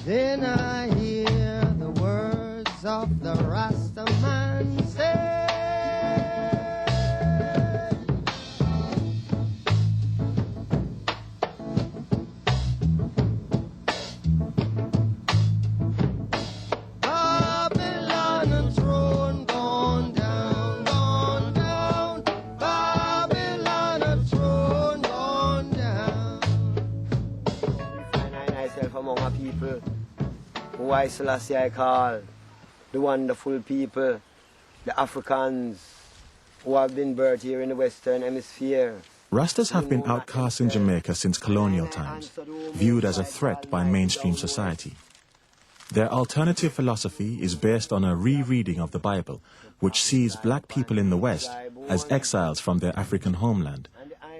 Then I hear the words of the Rasta man say, among a people who I Selassie I call the wonderful people, the Africans who have been birthed here in the Western Hemisphere. Rastas have been outcasts in Jamaica since colonial times, viewed as a threat by mainstream society. Their alternative philosophy is based on a rereading of the Bible, which sees black people in the West as exiles from their African homeland,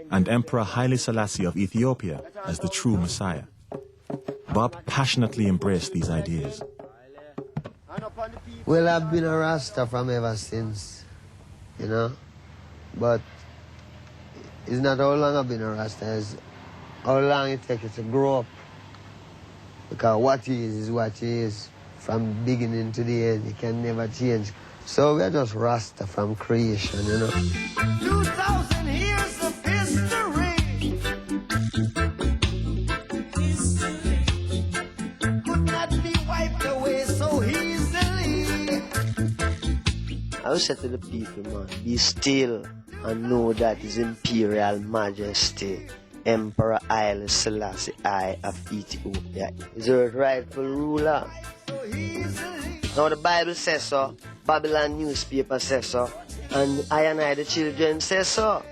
and Emperor Haile Selassie of Ethiopia as the true Messiah. Bob passionately embraced these ideas. Well, I've been a Rasta from ever since, you know, but it's not how long I've been a Rasta, it's how long it takes to grow up. Because what he is what he is, from beginning to the end, he can never change. So we're just Rasta from creation, you know. 2,000 years of history. I would say to the people, man, be still and know that His Imperial Majesty, Emperor Haile Selassie I of Ethiopia, is the rightful ruler. Now the Bible says so, Babylon newspaper says so, and I, the children, say so.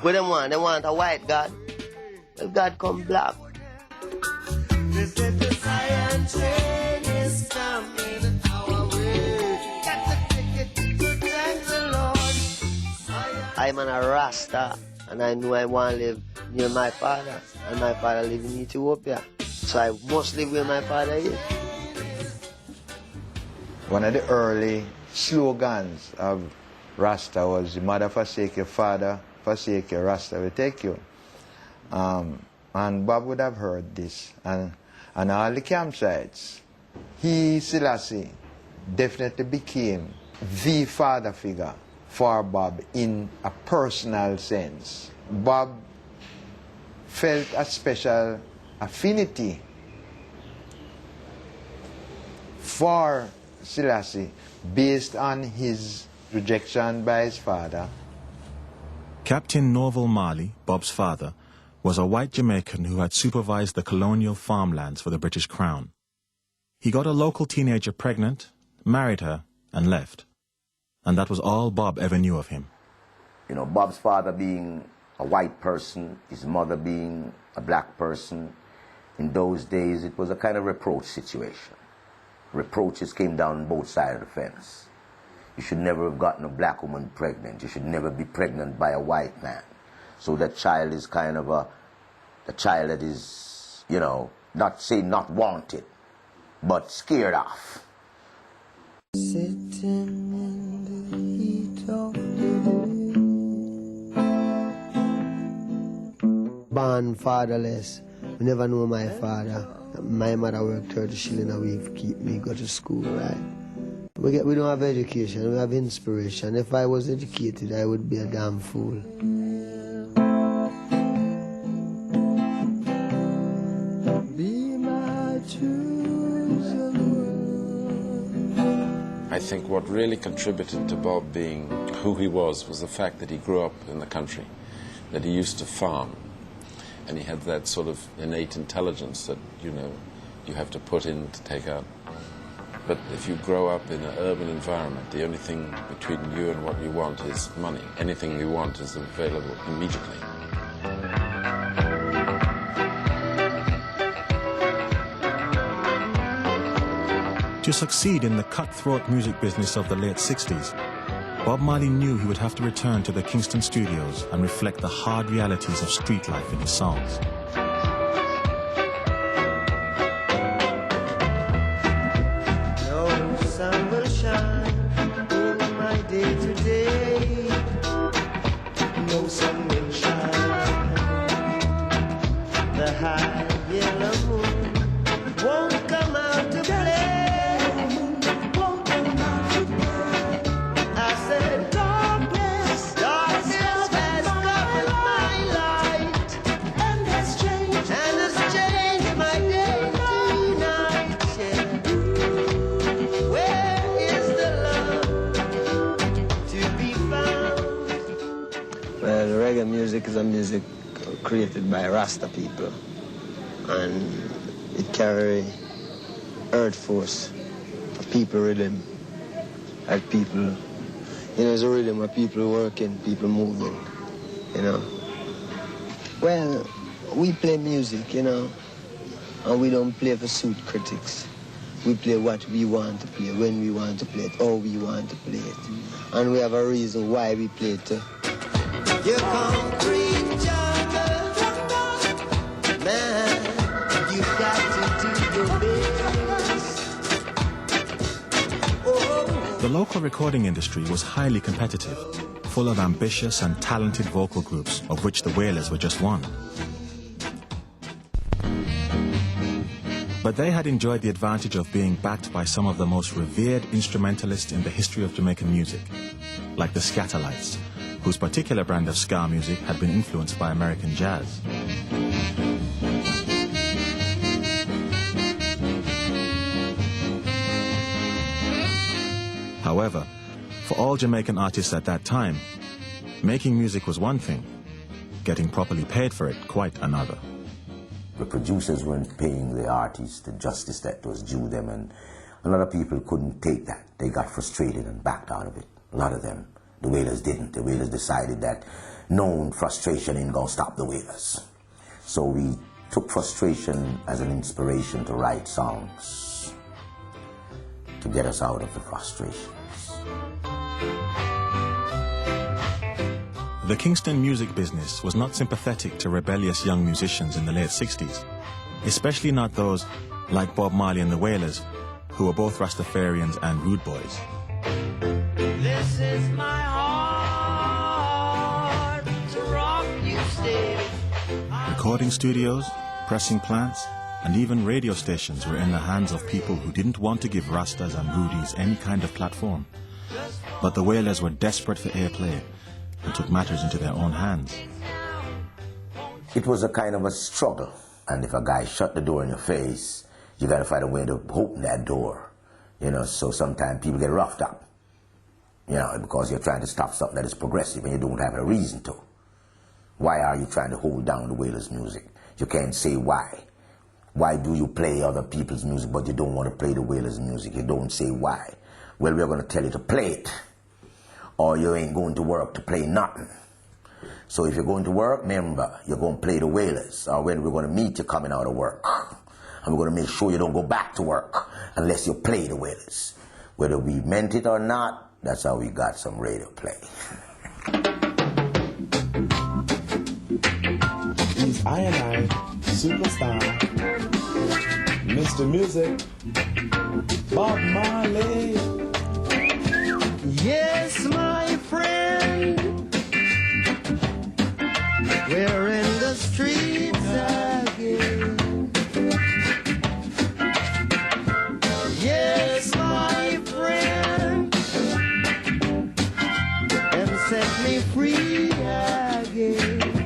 What they want? They want a white God. Well, God come black. This is the science train is coming our way. Got the ticket to thank the Lord. I'm a Rasta, and I know I want to live near my father, and my father lives in Ethiopia. So I must live where my father is. One of the early slogans of Rasta was, "The mother forsake your father, forsake your, Rasta will take you." And Bob would have heard this. And on all the campsites, he, Selassie, definitely became the father figure for Bob in a personal sense. Bob felt a special affinity for Selassie based on his rejection by his father. Captain Norval Marley, Bob's father, was a white Jamaican who had supervised the colonial farmlands for the British Crown. He got a local teenager pregnant, married her, and left. And that was all Bob ever knew of him. You know, Bob's father being a white person, his mother being a black person, in those days it was a kind of reproach situation. Reproaches came down both sides of the fence. You should never have gotten a black woman pregnant. You should never be pregnant by a white man. So that child is kind of a child that is, you know, not saying not wanted, but scared off. Sitting in the heat of the day. Born fatherless. I never knew my father. My mother worked 30 shillings a week to keep me go to school, right? We don't have education, we have inspiration. If I was educated, I would be a damn fool. I think what really contributed to Bob being who he was the fact that he grew up in the country, that he used to farm, and he had that sort of innate intelligence that, you know, you have to put in to take out. But if you grow up in an urban environment, the only thing between you and what you want is money. Anything you want is available immediately. To succeed in the cutthroat music business of the late 60s, Bob Marley knew he would have to return to the Kingston studios and reflect the hard realities of street life in his songs. No sun will shine over my day today. No sun will shine. The high yellow moon won't come out. Well, reggae music is a music created by Rasta people, and it carry earth force, a people rhythm, like people, you know, it's a rhythm where people working, people moving, you know. Well, we play music, you know, and we don't play for suit critics. We play what we want to play, when we want to play it, how we want to play it. And we have a reason why we play it too. You concrete jungle, man, you got to do your best. Oh. The local recording industry was highly competitive, full of ambitious and talented vocal groups, of which the Wailers were just one. But they had enjoyed the advantage of being backed by some of the most revered instrumentalists in the history of Jamaican music, like the Scatterlights, whose particular brand of ska music had been influenced by American jazz. However, for all Jamaican artists at that time, making music was one thing, getting properly paid for it quite another. The producers weren't paying the artists the justice that was due them, and a lot of people couldn't take that. They got frustrated and backed out of it. A lot of them. The Wailers didn't. The Wailers decided that known frustration ain't gonna stop the Wailers. So we took frustration as an inspiration to write songs to get us out of the frustrations. The Kingston music business was not sympathetic to rebellious young musicians in the late 60s, especially not those like Bob Marley and the Wailers, who were both Rastafarians and rude boys. This is my heart to rock you still. Recording studios, pressing plants, and even radio stations were in the hands of people who didn't want to give Rastas and Rudies any kind of platform. But the Wailers were desperate for airplay and took matters into their own hands. It was a kind of a struggle, and if a guy shut the door in your face, you gotta find a way to open that door, you know. So sometimes people get roughed up, you know, because you're trying to stop something that is progressive and you don't have a reason to. Why are you trying to hold down the Wailers' music? You can't say why. Why do you play other people's music but you don't want to play the Wailers' music? You don't say why. Well, we're going to tell you to play it, or you ain't going to work to play nothing. So if you're going to work, remember, you're going to play the Wailers, or when we're going to meet you coming out of work. And we're going to make sure you don't go back to work unless you play the Wailers. Whether we meant it or not, that's how we got some radio play. He's I, superstar, Mr. Music, Bob Marley. Yes, my friend, we're in the streets again. Yes, my friend, and set me free.